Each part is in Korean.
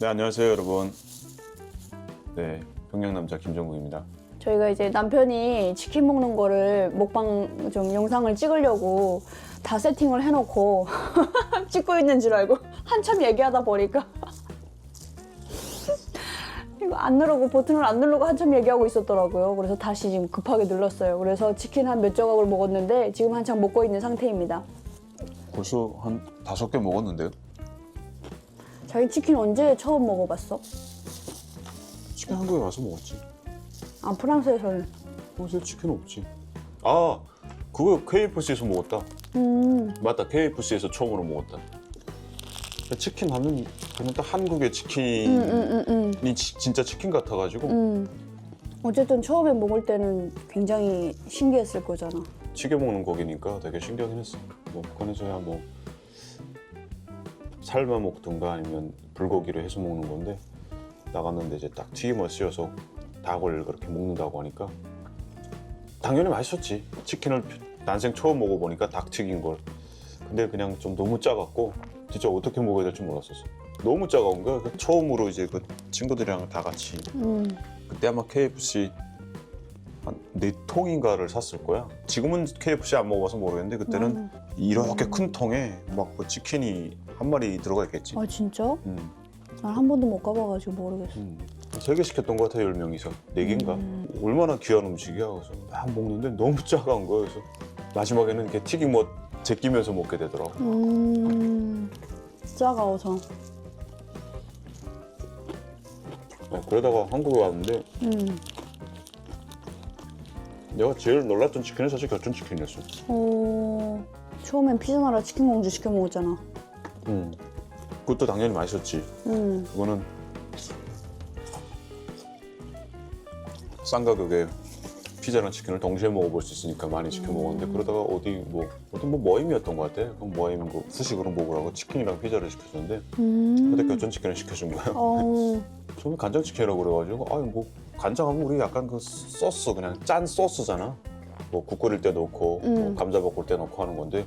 네, 안녕하세요 여러분. 네, 평양남자 김정국입니다. 저희가 이제 남편이 치킨 먹는 거를 먹방 좀 영상을 찍으려고 다 세팅을 해놓고 찍고 있는 줄 알고 한참 얘기하다 보니까 이거 안 누르고 버튼을 안 누르고 한참 얘기하고 있었더라고요. 그래서 다시 지금 급하게 눌렀어요. 그래서 치킨 한 몇 조각을 먹었는데 지금 한창 먹고 있는 상태입니다. 벌써 한 5개 먹었는데요? 자기 치킨 언제 처음 먹어봤어? 치킨 한국에 와서 먹었지. 아, 프랑스에서는. 평소에 치킨 없지. 아, 그거 KFC에서 먹었다. 맞다, KFC에서 처음으로 먹었다. 치킨 하면 그냥 딱 한국의 치킨이 진짜 치킨 같아가지고 어쨌든 처음에 먹을 때는 굉장히 신기했을 거잖아. 튀겨 먹는 고기니까 되게 신기하긴 했어. 뭐 북한에서야 뭐 삶아 먹든가 아니면 불고기를 해서 먹는 건데 나갔는데 이제 딱 튀김을 씌워서 닭을 그렇게 먹는다고 하니까 당연히 맛있었지. 치킨을 난생 처음 먹어보니까 닭 튀긴 걸. 근데 그냥 좀 너무 작았고 진짜 어떻게 먹어야 될지 몰랐었어. 너무 작아온 거야. 처음으로 이제 그 친구들이랑 다 같이 그때 아마 KFC 한 4통인가를 샀을 거야. 지금은 KFC 안 먹어봐서 모르겠는데 그때는 이렇게 큰 통에 막 그 치킨이 한 마리 들어가 있겠지. 아, 진짜? 난 한 번도 못 가봐가지고 모르겠어. 3개 시켰던 것 같아, 10명이서. 4개인가? 얼마나 귀한 음식이야. 그래서 막 먹는데 너무 작아온 거야. 그래서 마지막에는 이렇게 튀김 뭐 제끼면서 먹게 되더라고. 작아워서. 네, 그러다가 한국에 왔는데 내가 제일 놀랐던 치킨은 사실 교촌치킨이었어. 처음엔 피자나라 치킨 공주 시켜 먹었잖아. 그것도 당연히 맛있었지. 그거는 싼 가격에 피자랑 치킨을 동시에 먹어볼 수 있으니까 많이 시켜 먹었는데 그러다가 어디 뭐 모임이었던 것 같아. 그럼 모임 뭐 후식으로 먹으라고 치킨이랑 피자를 시켜줬는데 그때 교촌치킨을 시켜준 거야. 처음에 간장치킨이라고 그래가지고 아유 뭐 간장하면 우리 약간 그 소스 그냥 짠 소스잖아. 뭐 국 끓일 때 넣고 뭐 감자 볶을 때 넣고 하는 건데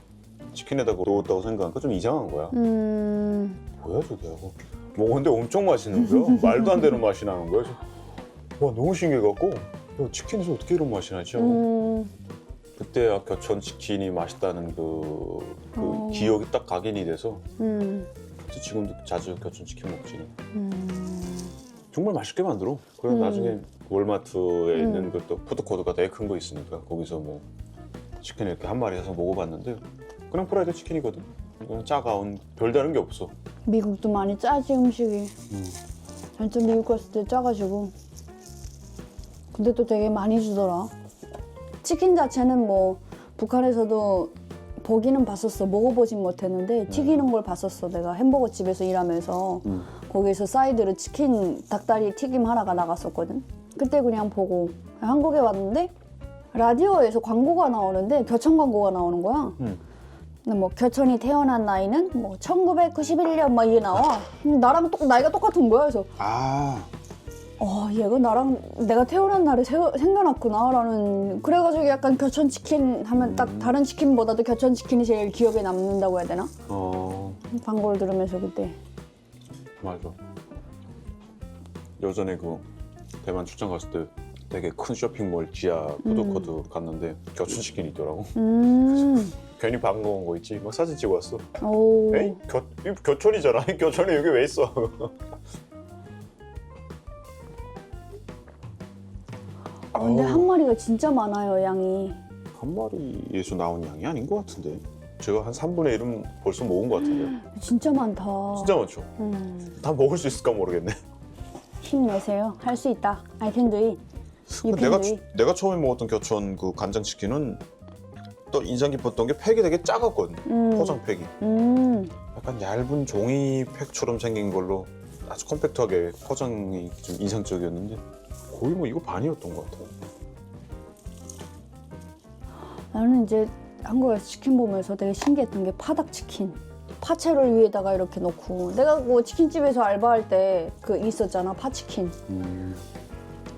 치킨에다가 넣었다고 생각하니까 좀 이상한 거야. 뭐야 저게 하고 먹었는데 엄청 맛있는 거야. 말도 안 되는 맛이 나는 거야. 그래서 와 너무 신기해갖고 야, 치킨에서 어떻게 이런 맛이 나지? 하고 그때 교촌 치킨이 맛있다는 그 기억이 딱 각인이 돼서 그래서 지금도 자주 교촌 치킨 먹지. 정말 맛있게 만들어. 그래서 나중에 월마트에 있는 것도 푸드코드가 되게 큰 거 있으니까 거기서 뭐 치킨 이렇게 한 마리 사서 먹어봤는데 그냥 프라이드 치킨이거든. 그냥 작아온 별다른 게 없어. 미국도 많이 짜지 음식이. 전좀 미국 갔을 때 짜가지고. 근데 또 되게 많이 주더라. 치킨 자체는 뭐 북한에서도 보기는 봤었어. 먹어보진 못했는데 튀기는 걸 봤었어. 내가 햄버거 집에서 일하면서 거기서 사이드로 치킨 닭다리 튀김 하나가 나갔었거든. 그때 그냥 보고 한국에 왔는데 라디오에서 광고가 나오는데 교촌 광고가 나오는 거야. 근데 뭐 교촌이 태어난 나이는 뭐 1991년 막 이게 나와. 나랑 나이가 똑같은 거야. 그래서 얘가 나랑 내가 태어난 날에 생겨났구나라는. 그래가지고 약간 교촌치킨 하면 딱 다른 치킨보다도 교촌치킨이 제일 기억에 남는다고 해야 되나? 광고를 들으면서 그때. 맞아. 예전에 그 대만 출장 갔을 때 되게 큰 쇼핑몰 지하 푸드코드 갔는데 교촌치킨이 있더라고. 괜히 반가운 거 있지. 막 사진 찍어 왔어. 에이? 교촌이잖아. 교촌이 여기 왜 있어? 근데 한 마리가 진짜 많아요, 양이. 한 마리에서 나온 양이 아닌 것 같은데. 제가 한 3분의 1은 벌써 먹은 것 같은데. 진짜 많다. 진짜 많죠? 다 먹을 수 있을까 모르겠네. 힘내세요. 할 수 있다. I can do it. You can do it. 내가 처음에 먹었던 교촌 그 간장치킨은 또 인상 깊었던 게 팩이 되게 작았거든. 포장 팩이. 약간 얇은 종이팩처럼 생긴 걸로 아주 컴팩트하게 포장이 좀 인상적이었는데 거의 뭐 이거 반이었던 것 같아요. 나는 이제 한국에서 치킨 보면서 되게 신기했던 게 파닭치킨. 파채를 위에다가 이렇게 놓고. 내가 그 치킨집에서 알바할 때 그 있었잖아, 파치킨.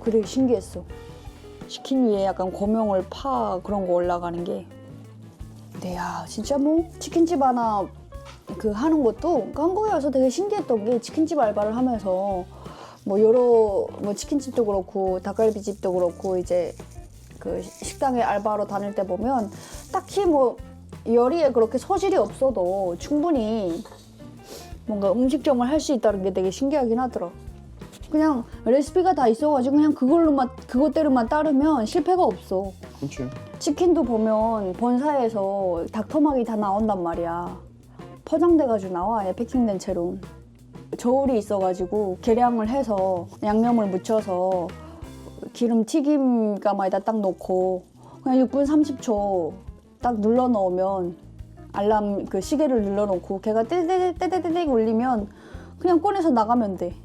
그게 신기했어. 치킨 위에 약간 고명을 파 그런 거 올라가는 게. 근데 야, 진짜 뭐 치킨집 하나 그 하는 것도 그러니까 한국에 와서 되게 신기했던 게 치킨집 알바를 하면서 뭐 여러 뭐 치킨집도 그렇고 닭갈비집도 그렇고 이제 그 식당에 알바로 다닐 때 보면 딱히 뭐 요리에 그렇게 소질이 없어도 충분히 뭔가 음식점을 할 수 있다는 게 되게 신기하긴 하더라. 그냥 레시피가 다 있어가지고 그냥 그것대로만 따르면 실패가 없어. 그렇지. 치킨도 보면 본사에서 닭토막이 다 나온단 말이야. 포장돼가지고 나와, 아예 패킹된 채로. 저울이 있어가지고 계량을 해서 양념을 묻혀서 기름 튀김 가마에다 딱 넣고 그냥 6분 30초 딱 눌러 넣으면 알람 그 시계를 눌러놓고 걔가 떼떼떼떼떼떼 울리면 그냥 꺼내서 나가면 돼.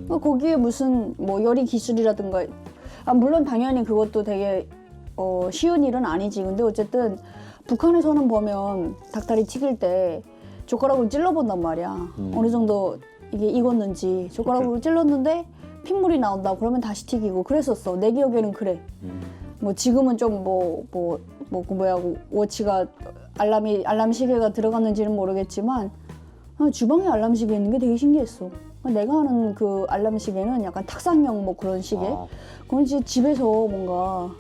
거기에 무슨 뭐 요리 기술이라든가 물론 당연히 그것도 되게 쉬운 일은 아니지. 근데 어쨌든 북한에서는 보면 닭다리 튀길 때 젓가락으로 찔러본단 말이야. 어느 정도 이게 익었는지 젓가락으로 찔렀는데 핏물이 나온다 그러면 다시 튀기고 그랬었어. 내 기억에는 그래. 뭐 지금은 좀 워치가 알람 시계가 들어갔는지는 모르겠지만 주방에 알람 시계 있는 게 되게 신기했어. 내가 아는 그 알람 시계는 약간 탁상형 뭐 그런 시계. 그건 이제 집에서 뭔가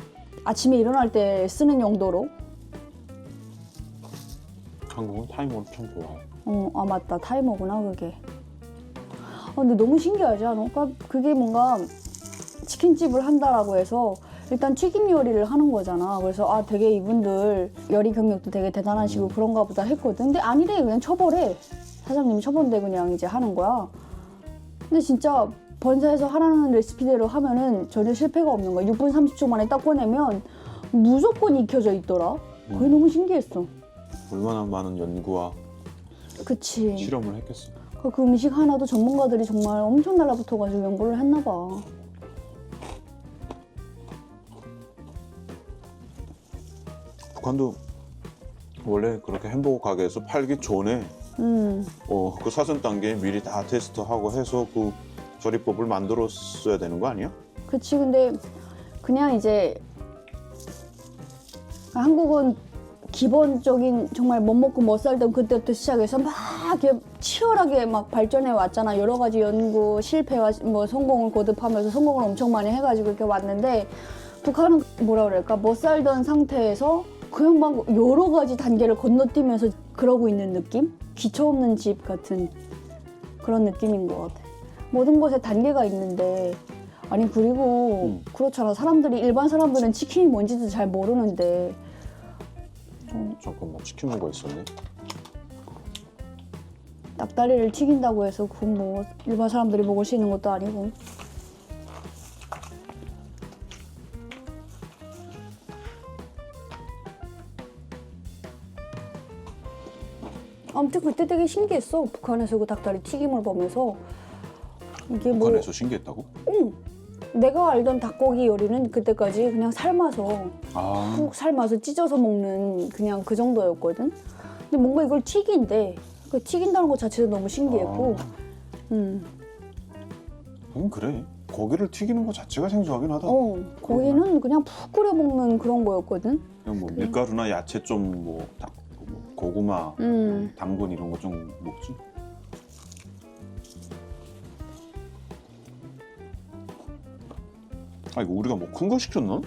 아침에 일어날 때 쓰는 용도로. 한국은 타이머를 참 좋아해. 아 맞다, 타이머구나 그게. 근데 너무 신기하지 않아? 그러니까 그게 뭔가 치킨집을 한다라고 해서 일단 튀김 요리를 하는 거잖아. 그래서 되게 이분들 요리 경력도 되게 대단하시고 그런가 보다 했거든. 근데 아니래, 그냥 처벌해. 사장님이 처벌돼 그냥 이제 하는 거야. 근데 진짜 본사에서 하라는 레시피대로 하면은 전혀 실패가 없는 거야. 6분 30초 만에 딱 꺼내면 무조건 익혀져 있더라. 그게 너무 신기했어. 얼마나 많은 연구와 그치. 실험을 했겠어. 그 음식 하나도 전문가들이 정말 엄청 달라붙어가지고 연구를 했나 봐. 북한도 원래 그렇게 햄버거 가게에서 팔기 전에 그 사전 단계에 미리 다 테스트하고 해서 그 조리법을 만들었어야 되는 거 아니야? 그치. 근데 그냥 이제 한국은 기본적인 정말 못 먹고 못 살던 그때부터 시작해서 막 이렇게 치열하게 막 발전해 왔잖아. 여러 가지 연구 실패와 뭐 성공을 거듭하면서 성공을 엄청 많이 해가지고 이렇게 왔는데 북한은 뭐라 그럴까, 못 살던 상태에서 그냥 막 여러 가지 단계를 건너뛰면서 그러고 있는 느낌? 기초 없는 집 같은 그런 느낌인 것 같아. 모든 것에 단계가 있는데 아니 그리고 그렇잖아. 일반 사람들은 치킨이 뭔지도 잘 모르는데 잠깐만, 치킨 먹어 있었네. 닭다리를 튀긴다고 해서 그건 뭐 일반 사람들이 먹을 수 있는 것도 아니고. 아무튼 그때 되게 신기했어. 북한에서 그 닭다리 튀김을 보면서 이게 뭐 북한에서 신기했다고? 내가 알던 닭고기 요리는 그때까지 그냥 삶아서 푹 삶아서 찢어서 먹는 그냥 그 정도였거든. 근데 뭔가 이걸 튀긴데 그 튀긴다는 것 자체도 너무 신기했고. 그래. 고기를 튀기는 것 자체가 생소하긴 하다. 고기는 그냥 푹 끓여 먹는 그런 거였거든. 그냥 뭐 밀가루나 야채 좀 뭐 고구마, 당근 이런 거 좀 먹지. 이거 우리가 뭐 큰 거 시켰나?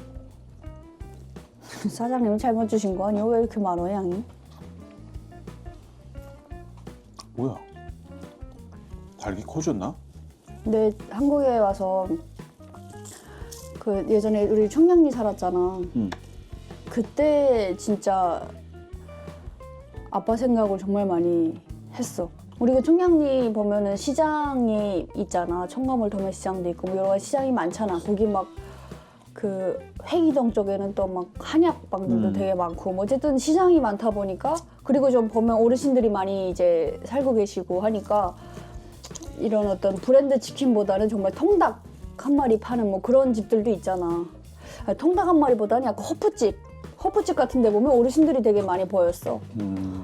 사장님은 잘못 주신 거 아니야? 왜 이렇게 많아 양이? 뭐야? 닭이 커졌나? 근데 한국에 와서 그 예전에 우리 청량리 살았잖아. 그때 진짜 아빠 생각을 정말 많이 했어. 우리가 청량리 보면은 시장이 있잖아. 청가물 도매시장도 있고 뭐 여러 가지 시장이 많잖아. 거기 막 그 회기동 쪽에는 또 막 한약방들도 되게 많고 뭐 어쨌든 시장이 많다 보니까, 그리고 좀 보면 어르신들이 많이 이제 살고 계시고 하니까 이런 어떤 브랜드 치킨보다는 정말 통닭 한 마리 파는 뭐 그런 집들도 있잖아. 통닭 한 마리보다는 약간 허프집 같은 데 보면 어르신들이 되게 많이 보였어.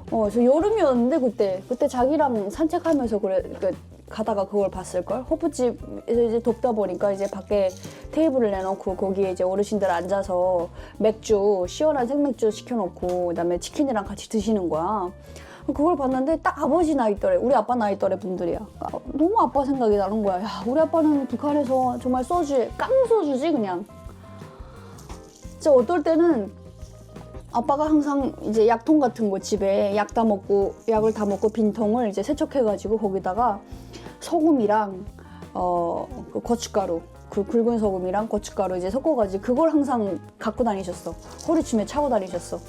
저 여름이었는데 그때 자기랑 산책하면서 가다가 그걸 봤을걸? 호프집에서 이제 덥다 보니까 이제 밖에 테이블을 내놓고 거기에 이제 어르신들 앉아서 맥주, 시원한 생맥주 시켜놓고 그다음에 치킨이랑 같이 드시는 거야. 그걸 봤는데 딱 아버지 나이 또래, 우리 아빠 나이 또래 분들이야. 너무 아빠 생각이 나는 거야. 야, 우리 아빠는 북한에서 정말 소주에 깡소주지 그냥. 진짜 어떨 때는 아빠가 항상 이제 약통 같은 거 집에 약을 다 먹고 빈통을 이제 세척해가지고 거기다가 소금이랑 그 고춧가루, 그 굵은 소금이랑 고춧가루 이제 섞어가지고 그걸 항상 갖고 다니셨어. 허리춤에 차고 다니셨어.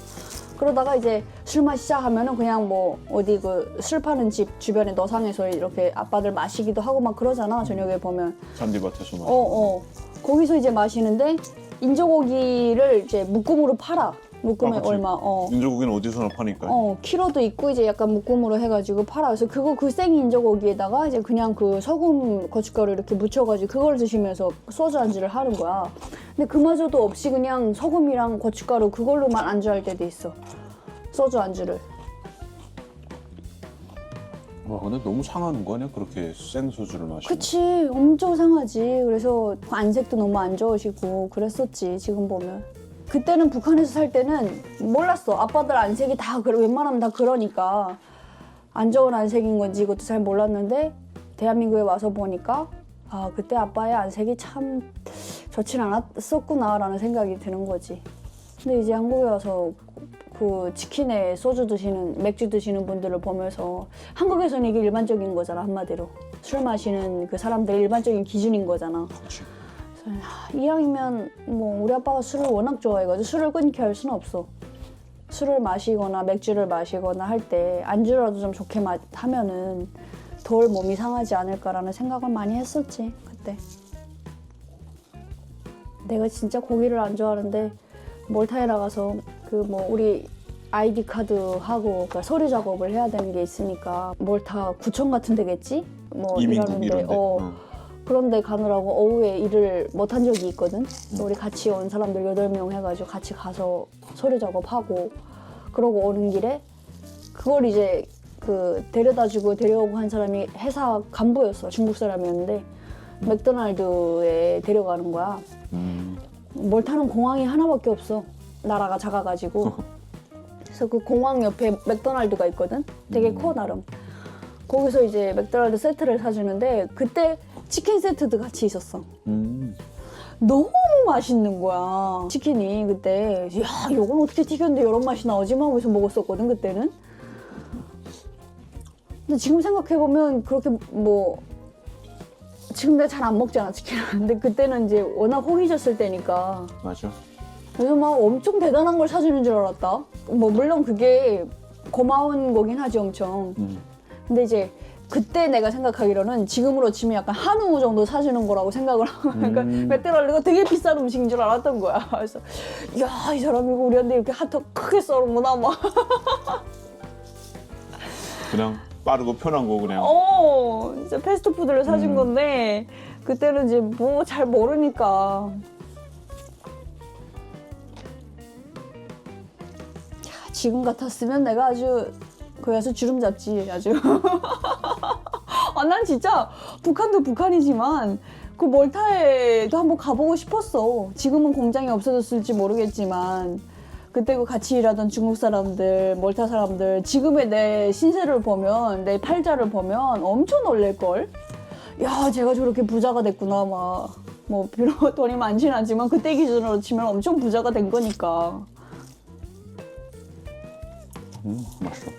그러다가 이제 술 마시자 하면은 그냥 뭐 어디 그 술 파는 집 주변에 너상에서 이렇게 아빠들 마시기도 하고 막 그러잖아. 저녁에 보면. 잔디밭에서 마시고. 거기서 이제 마시는데 인조고기를 이제 묶음으로 팔아. 묶음에 그치. 얼마. 인조고기는 어디서나 파니까. 키로도 있고 이제 약간 묶음으로 해가지고 팔아. 그래서 그 생 인조고기에다가 이제 그냥 그 소금 고춧가루 이렇게 묻혀가지고 그걸 드시면서 소주 안주를 하는 거야. 근데 그마저도 없이 그냥 소금이랑 고춧가루 그걸로만 안주할 때도 있어. 소주 안주를. 와, 근데 너무 상하는 거 아니야? 그렇게 생소주를 마시면. 그치, 엄청 상하지. 그래서 안색도 너무 안 좋으시고 그랬었지, 지금 보면. 그때는 북한에서 살 때는 몰랐어. 아빠들 안색이 다 웬만하면 다 그러니까 안 좋은 안색인 건지 이것도 잘 몰랐는데 대한민국에 와서 보니까 아, 그때 아빠의 안색이 참 좋진 않았었구나라는 생각이 드는 거지. 근데 이제 한국에 와서 그 치킨에 소주 드시는, 맥주 드시는 분들을 보면서 한국에서는 이게 일반적인 거잖아, 한마디로. 술 마시는 그 사람들의 일반적인 기준인 거잖아. 그렇지. 이왕이면 뭐 우리 아빠가 술을 워낙 좋아해가지고 술을 끊게 할 수는 없어. 술을 마시거나 맥주를 마시거나 할 때 안주라도 좀 좋게 하면은 덜 몸이 상하지 않을까라는 생각을 많이 했었지, 그때. 내가 진짜 고기를 안 좋아하는데 몰타에 나가서 그 뭐 우리 아이디 카드 하고 그러니까 서류 작업을 해야 되는 게 있으니까 몰타 구청 같은 데겠지? 뭐 이민국 이런데. 그런데 가느라고 오후에 일을 못한 적이 있거든. 우리 같이 온 사람들 8명 해가지고 같이 가서 서류 작업하고 그러고 오는 길에 그걸 이제 그 데려다주고 데려오고 한 사람이 회사 간부였어. 중국 사람이었는데 맥도날드에 데려가는 거야. 몰타는 공항이 하나밖에 없어. 나라가 작아가지고. 그래서 그 공항 옆에 맥도날드가 있거든. 되게 커 나름. 거기서 이제 맥도날드 세트를 사주는데 그때 치킨 세트도 같이 있었어. 너무 맛있는 거야. 치킨이 그때. 야, 이건 어떻게 튀겼는데 이런 맛이 나오지? 막 하면서 먹었었거든, 그때는. 근데 지금 생각해보면 그렇게 뭐 지금 내가 잘 안 먹잖아, 치킨을. 근데 그때는 이제 워낙 호기졌을 때니까. 맞아. 그래서 막 엄청 대단한 걸 사주는 줄 알았다. 뭐 물론 그게 고마운 거긴 하지, 엄청. 근데 이제 그때 내가 생각하기로는 지금으로 치면 약간 한우 정도 사주는 거라고 생각을 하고 그러니까 맥도날드가 되게 비싼 음식인 줄 알았던 거야. 그래서 야, 이 사람이 이거 우리한테 이렇게 핫도그 크게 썰었구나 막. 그냥 빠르고 편한 거 그냥. 진짜 패스트푸드를 사준 건데 그때는 이제 뭐 잘 모르니까. 야, 지금 같았으면 내가 아주 거기 가서 주름 잡지, 아주. 난 진짜 북한도 북한이지만 그 몰타에도 한번 가보고 싶었어. 지금은 공장이 없어졌을지 모르겠지만 그때 그 같이 일하던 중국 사람들, 몰타 사람들 지금의 내 신세를 보면, 내 팔자를 보면 엄청 놀랄걸? 야, 제가 저렇게 부자가 됐구나, 막. 뭐 비록 돈이 많진 않지만 그때 기준으로 치면 엄청 부자가 된 거니까. 맛있어.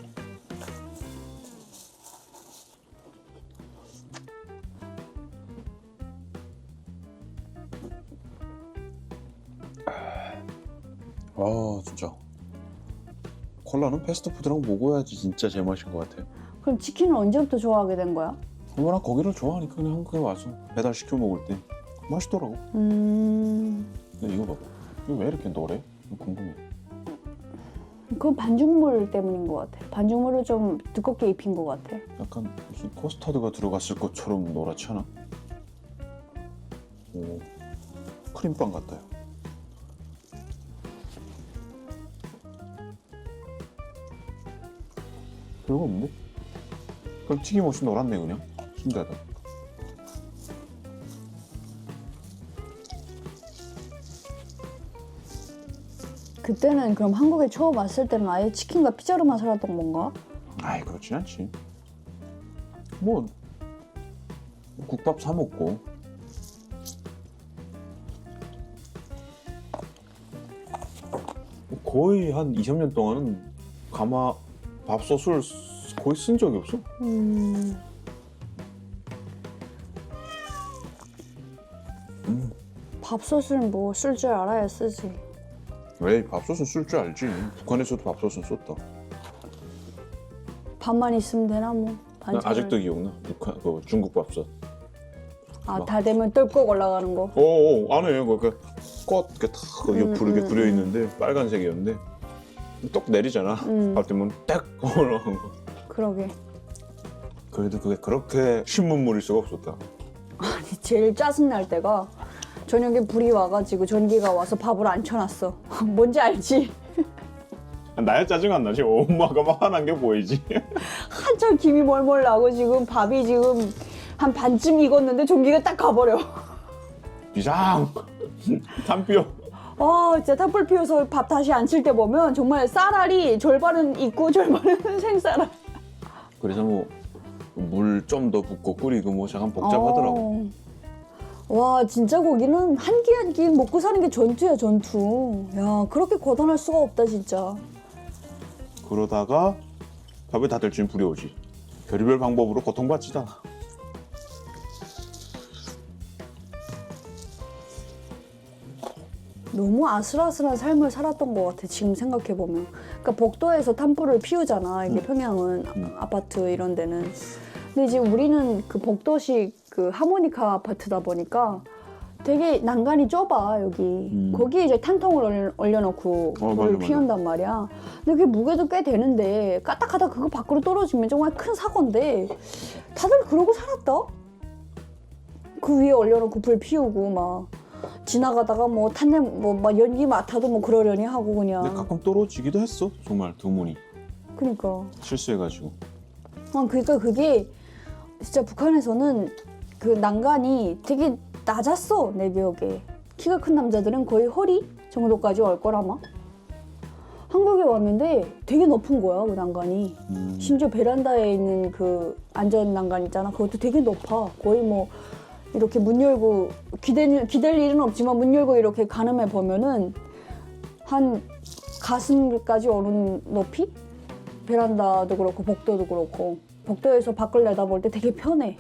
아, 진짜 콜라는 패스트푸드랑 먹어야지 진짜 제맛인 것 같아. 그럼 치킨을 언제부터 좋아하게 된 거야? 워낙 고기를 좋아하니까 그냥 한국에 와서 배달시켜 먹을 때 맛있더라고. 근데 이거 봐봐. 이거 왜 이렇게 노래? 궁금해. 그건 반죽물 때문인 것 같아. 반죽물을 좀 두껍게 입힌 것 같아. 약간 무슨 커스터드가 들어갔을 것처럼 노랗지 않아? 오, 크림빵 같아요. 별거 없는데? 그럼 튀김옷이 노랗네 그냥. 신기하다. 그때는 그럼 한국에 처음 왔을 때는 아예 치킨과 피자로만 살았던 건가? 아이 그렇진 않지. 뭐 국밥 사 먹고. 거의 한 2, 3년 동안은 가마 밥솥을 거의 쓴 적이 없어. 밥솥은 뭐 쓸 줄 알아야 쓰지. 왜 밥솥은 쓸 줄 알지. 북한에서도 밥솥은 썼다. 밥만 있으면 되나 뭐. 난 반찬을. 아직도 기억나. 북한 그 중국 밥솥. 아, 다 되면 뜰꺽 올라가는 거. 오 안에 그꽃 이렇게 탁그 옆으로 이렇게 그려 있는데 빨간색이었는데 똑 내리잖아. 밥 되면 딱 올라간 거. 그러게. 그래도 그게 그렇게 신문물일 수가 없었다. 아니, 제일 짜증날 때가 저녁에 불이 와가지고 전기가 와서 밥을 안 쳐놨어. 뭔지 알지? 나야 짜증 안 나지. 엄마가 막 화난 게 보이지. 한참 김이 멀멀 나고 지금 밥이 지금 한 반쯤 익었는데 전기가 딱 가버려. 비상. 담벼. 진짜 탑불 피워서 밥 다시 안 칠 때 보면 정말 쌀알이 절반은 익고 절반은 생쌀알. 그래서 뭐 물 좀 더 붓고 끓이고 뭐 잠깐 복잡하더라고. 와, 진짜 거기는 한 끼 한 끼 먹고 사는 게 전투야, 전투. 야, 그렇게 고단할 수가 없다, 진짜. 그러다가 밥을 다 될 줄 불이 오지. 별의별 방법으로 고통받지잖아. 너무 아슬아슬한 삶을 살았던 것 같아, 지금 생각해보면. 그러니까 복도에서 탄불을 피우잖아, 이게 평양은 아파트 이런 데는. 근데 이제 우리는 그 복도식 그 하모니카 아파트다 보니까 되게 난간이 좁아, 여기. 거기에 이제 탄통을 올려놓고 불을 맞아. 피운단 말이야. 근데 그게 무게도 꽤 되는데 까딱하다 그거 밖으로 떨어지면 정말 큰 사고인데 다들 그러고 살았다? 그 위에 올려놓고 불 피우고 막 지나가다가 뭐 탄냄 막 연기 맡아도 뭐 그러려니 하고 그냥. 근데 가끔 떨어지기도 했어. 정말 드문이 그러니까. 실수해가지고. 그러니까 그게 진짜 북한에서는 그 난간이 되게 낮았어, 내 기억에. 키가 큰 남자들은 거의 허리 정도까지 올 거라마. 한국에 왔는데 되게 높은 거야, 그 난간이. 심지어 베란다에 있는 그 안전 난간 있잖아. 그것도 되게 높아. 거의 뭐 이렇게 문 열고 기댈 일은 없지만 문 열고 이렇게 가늠해 보면은 한 가슴까지 오는 높이? 베란다도 그렇고 복도도 그렇고. 복도에서 밖을 내다볼 때 되게 편해.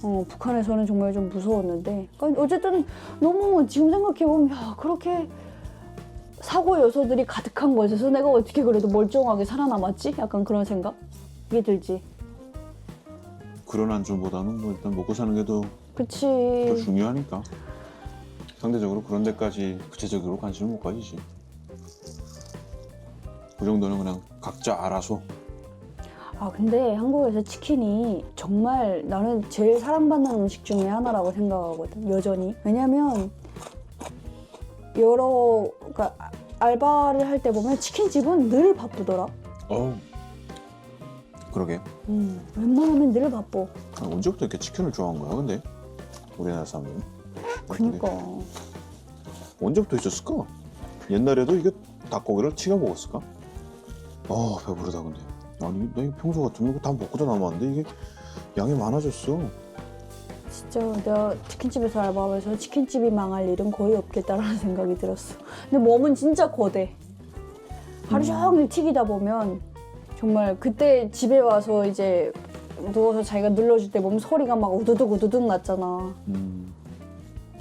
북한에서는 정말 좀 무서웠는데. 그러니까 어쨌든 너무 지금 생각해보면 야, 그렇게 사고 요소들이 가득한 곳에서 내가 어떻게 그래도 멀쩡하게 살아남았지? 약간 그런 생각이 들지. 그런 안전보다는 뭐 일단 먹고 사는 게 더 그치. 중요하니까 상대적으로 그런 데까지 구체적으로 관심을 못 가지지. 그 정도는 그냥 각자 알아서. 근데 한국에서 치킨이 정말 나는 제일 사랑받는 음식 중에 하나라고 생각하거든, 여전히. 왜냐면 그러니까 알바를 할 때 보면 치킨집은 늘 바쁘더라. 그러게. 웬만하면 늘 바빠. 언제부터 이렇게 치킨을 좋아한 거야, 근데? 우리나라 사람은. 그니까. 언제부터 있었을까? 옛날에도 이게 닭고기를 튀겨 먹었을까? 배부르다, 근데. 아니, 나 이거 평소 같으면 이거 다 먹고도 남았는데 이게 양이 많아졌어. 진짜 내가 치킨집에서 알바하면서 치킨집이 망할 일은 거의 없겠다라는 생각이 들었어. 근데 몸은 진짜 거대. 하루 종일 튀기다 보면 정말 그때 집에 와서 이제 누워서 자기가 눌러줄 때 보면 소리가 막 우두둑 우두둑 났잖아.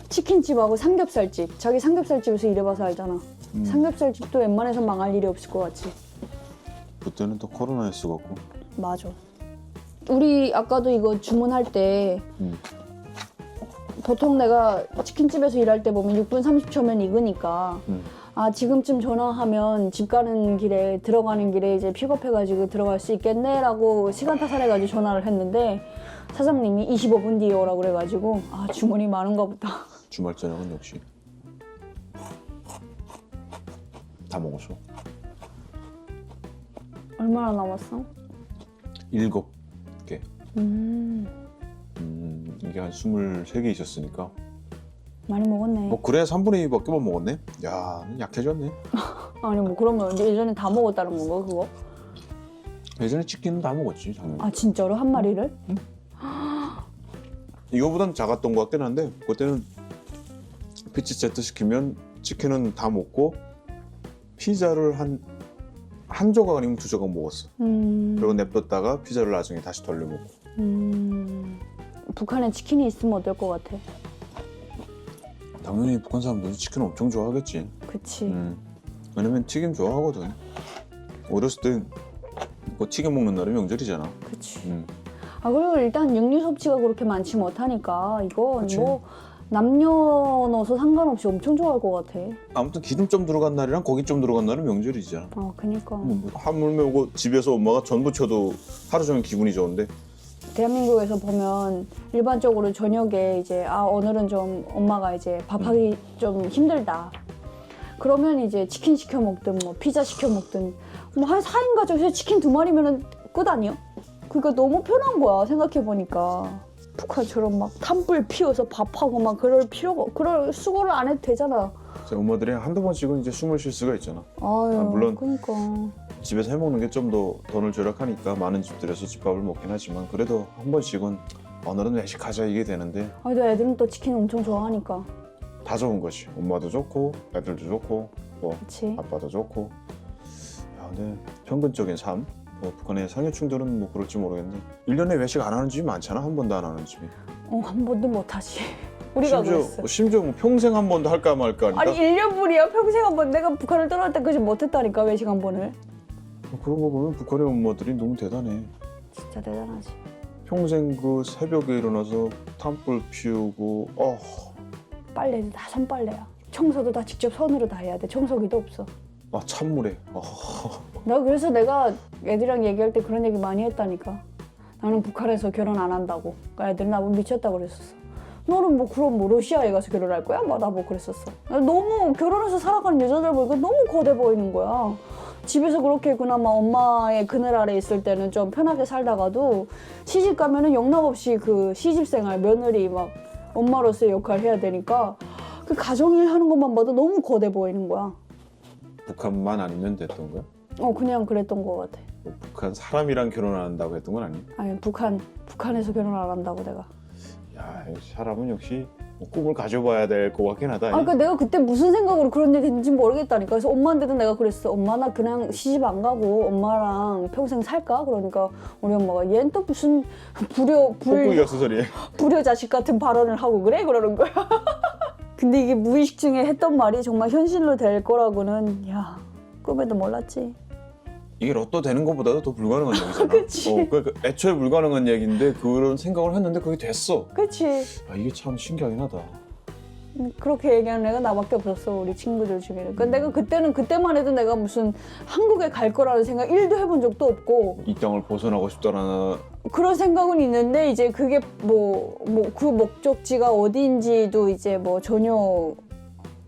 치킨집하고 삼겹살집. 자기 삼겹살집에서 일해봐서 알잖아. 삼겹살집도 웬만해서 망할 일이 없을 것 같지. 그때는 또 코로나였어갖고. 맞아. 우리 아까도 이거 주문할 때 보통 내가 치킨집에서 일할 때 보면 6분 30초면 익으니까 지금쯤 전화하면 집 가는 길에 들어가는 길에 이제 픽업해가지고 들어갈 수 있겠네라고 시간 타산해가지고 전화를 했는데 사장님이 25분 뒤에 오라고 그래가지고 주문이 많은가 보다. 주말 저녁은 역시 다 먹었어. 얼마나 남았어? 7개. 이게 한 23개 있었으니까. 많이 먹었네. 뭐 그래 3분의 2밖에 못 먹었네. 야, 약해졌네. 아니 뭐 그러면 예전에 다 먹었다는 건가 그거? 예전에 치킨은 다 먹었지 작년에. 아 진짜로 한 마리를? 이거보단 작았던 것 같긴 한데 그때는 피자 세트 시키면 치킨은 다 먹고 피자를 한 조각 아니면 두 조각 먹었어. 그리고 냅뒀다가 피자를 나중에 다시 돌려 먹고. 북한에 치킨이 있으면 어떨 것 같아? 당연히 북한 사람들이 치킨 엄청 좋아하겠지. 그치. 왜냐면 튀김 좋아하거든. 어렸을 때 뭐 튀김 먹는 날이 명절이잖아. 그치. 아 그리고 일단 육류 섭취가 그렇게 많지 못하니까 이거 뭐 남녀노소 상관없이 엄청 좋아할 것 같아. 아무튼 기름 좀 들어간 날이랑 고기 좀 들어간 날은 명절이잖아. 그니까. 하물며 오고 집에서 엄마가 전 부쳐도 하루 종일 기분이 좋은데. 대한민국에서 보면 일반적으로 저녁에 이제 오늘은 좀 엄마가 이제 밥하기 좀 힘들다. 그러면 이제 치킨 시켜 먹든 뭐 피자 시켜 먹든 뭐 한 4인 가족에서 치킨 2마리면은 끝 아니야? 그러니까 너무 편한 거야 생각해 보니까. 북한처럼 막 탄불 피워서 밥하고 막 그럴 수고를 안 해도 되잖아. 엄마들이 한두 번씩은 이제 숨을 쉴 수가 있잖아. 아유, 물론 그러니까. 집에서 해먹는 게 좀 더 돈을 절약하니까 많은 집들에서 집밥을 먹긴 하지만 그래도 한 번씩은 오늘은 외식하자 이게 되는데. 또 애들은 또 치킨 엄청 좋아하니까. 다 좋은 거지. 엄마도 좋고 애들도 좋고 뭐 그치. 아빠도 좋고. 야, 근데 평균적인 삶? 뭐 북한의 상해충들은 뭐 그럴지 모르겠는데 1년에 외식 안 하는 집이 많잖아. 한 번도 안 하는 집이. 한 번도 못 하지. 우리가 그랬어. 심지어 뭐 평생 한 번도 할까 말까 하니까. 아니 1년뿐이야. 평생 한 번. 내가 북한을 떠날 때까지 못했다니까 외식 한 번을. 그런 거 보면 북한의 엄마들이 너무 대단해. 진짜 대단하지. 평생 그 새벽에 일어나서 탄불 피우고 빨래도 다 손빨래야. 청소도 다 직접 손으로 다 해야 돼. 청소기도 없어. 찬물에 그래서 내가 애들이랑 얘기할 때 그런 얘기 많이 했다니까. 나는 북한에서 결혼 안 한다고. 그러니까 애들이 나보고 미쳤다고 그랬었어. 너는 뭐 그럼 뭐 러시아에 가서 결혼할 거야? 나보고 그랬었어. 너무 결혼해서 살아가는 여자들 보니까 너무 거대 보이는 거야. 집에서 그렇게 그나마 엄마의 그늘 아래 있을 때는 좀 편하게 살다가도 시집 가면은 영락없이 그 시집생활 며느리 막 엄마로서의 역할을 해야 되니까 그 가정일 하는 것만 봐도 너무 거대 보이는 거야. 북한만 아니면 됐던 거야? 그냥 그랬던 것 같아. 뭐 북한 사람이랑 결혼 안 한다고 했던 건 아니야? 아니 북한에서 결혼 안 한다고 내가. 야, 사람은 역시 뭐 꿈을 가져봐야 될 것 같긴 하다. 그러니까 내가 그때 무슨 생각으로 그런 얘기 했는지 모르겠다니까. 그래서 엄마한테도 내가 그랬어. 엄마 나 그냥 시집 안 가고 엄마랑 평생 살까? 그러니까 우리 엄마가 얘는 또 무슨 콧구기가 수설이야. 불효 자식 같은 발언을 하고 그래? 그러는 거야. 근데 이게 무의식 중에 했던 말이 정말 현실로 될 거라고는 꿈에도 몰랐지. 이게 로또 되는 것보다도 더 불가능한 얘기잖아. 그치. 그러니까 애초에 불가능한 얘기인데 그런 생각을 했는데 그게 됐어. 그치. 이게 참 신기하긴 하다. 그렇게 얘기하는 애가 나밖에 없었어. 우리 친구들 중에는. 그러니까 내가 그때만 해도 내가 무슨 한국에 갈 거라는 생각 1도 해본 적도 없고 이 땅을 벗어나고 싶다라는 그런 생각은 있는데 이제 그게 그 목적지가 어디인지도 이제 뭐 전혀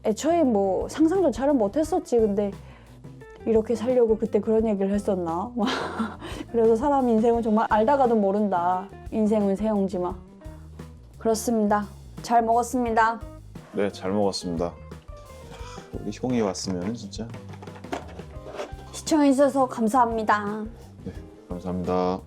애초에 뭐 상상조차를 못했었지. 근데 이렇게 살려고 그때 그런 얘기를 했었나? 그래서 사람 인생은 정말 알다가도 모른다. 인생은 새옹지마. 그렇습니다. 잘 먹었습니다. 네, 잘 먹었습니다. 우리 형이 왔으면 진짜. 시청해주셔서 감사합니다. 네, 감사합니다.